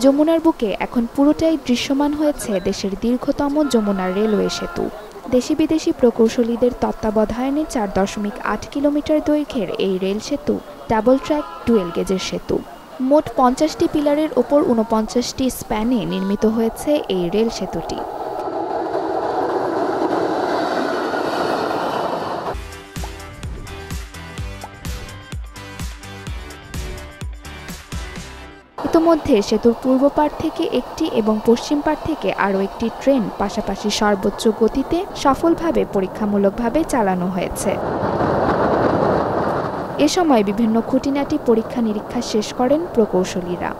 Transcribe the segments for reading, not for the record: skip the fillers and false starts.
যমুনার বুকে এখন পুরোটাই দৃশ্যমান হয়েছে দেশের দীর্ঘতম যমুনা রেলওয়ে সেতু। দেশি বিদেশি প্রকৌশলীদের তত্ত্বাবধানে 4.8 কিলোমিটার দৈর্ঘ্যের এই রেল সেতু ডাবল ট্র্যাক ডুয়েল গেজের সেতু। মোট 50টি পিলারের ওপর 49টি স্প্যানে নির্মিত হয়েছে এই রেল সেতুটি। ইতোমধ্যে সেতুর পূর্ব পাড় থেকে একটি এবং পশ্চিম পাড় থেকে আরও একটি ট্রেন পাশাপাশি সর্বোচ্চ গতিতে সফলভাবে পরীক্ষামূলকভাবে চালানো হয়েছে। এ সময় বিভিন্ন খুঁটিনাটি পরীক্ষা নিরীক্ষা শেষ করেন প্রকৌশলীরা।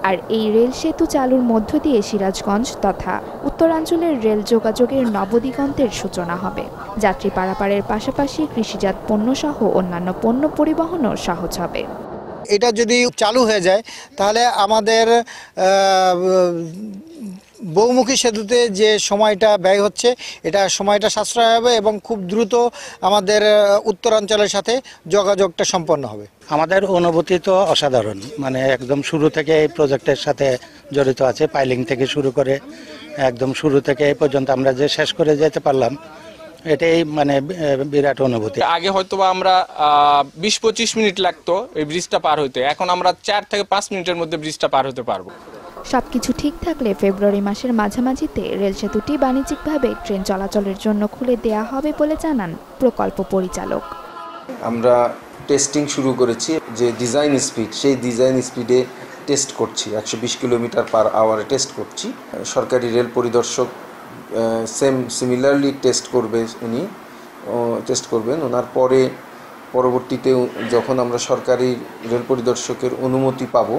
আর এই রেল সেতু চালুর মধ্য দিয়ে সিরাজগঞ্জ তথা উত্তরাঞ্চলের রেল যোগাযোগের নবদিগন্তের সূচনা হবে। যাত্রী পারাপারের পাশাপাশি কৃষিজাত পণ্য সহ অন্যান্য পণ্য পরিবহনও সহজ হবে। এটা যদি চালু হয়ে যায় তাহলে আমাদের বহুমুখী সেতুতে যে সময়টা ব্যয় হচ্ছে এটা সময়টা সাশ্রয় হবে এবং খুব দ্রুত আমাদের উত্তরাঞ্চলের সাথে যোগাযোগটা সম্পন্ন হবে। আমাদের অনুভূতি তো অসাধারণ, মানে একদম শুরু থেকে এই প্রজেক্টের সাথে জড়িত আছে, পাইলিং থেকে শুরু করে একদম শুরু থেকে এই পর্যন্ত আমরা যে শেষ করে যেতে পারলাম, এটাই মানে বিরাট অনুভূতি। আগে হয়তো আমরা 20-25 মিনিট লাগতো এই ব্রিজটা পার হইতে, এখন আমরা 4 থেকে 5 মিনিটের মধ্যে ব্রিজটা পার হতে পারবো। সবকিছু ঠিক থাকলে ফেব্রুয়ারি মাসের মাঝামাঝিতে রেল সেতুটি বাণিজ্যিকভাবে ট্রেন চলাচলের জন্য খুলে দেয়া হবে বলে জানান প্রকল্প পরিচালক। আমরা টেস্টিং শুরু করেছি, যে ডিজাইন স্পিড সেই ডিজাইন স্পিডে টেস্ট করছি, 120 কিলোমিটার পার আওয়ারে টেস্ট করছি। সরকারি রেল পরিদর্শক সিমিলারলি টেস্ট করবেন। ওনার পরবর্তীতে যখন আমরা সরকারি রেল পরিদর্শকের অনুমতি পাব,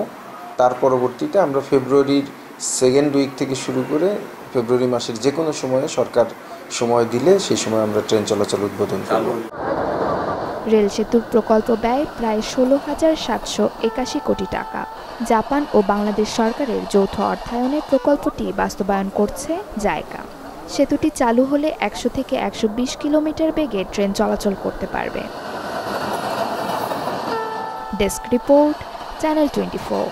তার পরবর্তীতে আমরা ফেব্রুয়ারির সেকেন্ড উইক থেকে শুরু করে ফেব্রুয়ারি মাসের যে কোনো সময়ে সরকার সময় দিলে সেই সময় আমরা ট্রেন চলাচল উদ্বোধন করব। রেল সেতুর প্রকল্প ব্যয় প্রায় 16,781 কোটি টাকা। জাপান ও বাংলাদেশ সরকারের যৌথ অর্থায়নে প্রকল্পটি বাস্তবায়ন করছে জাইকা। সেতুটি চালু হলে 100 থেকে 120 কিলোমিটার বেগে ট্রেন চলাচল করতে পারবে। Desk report, channel 24।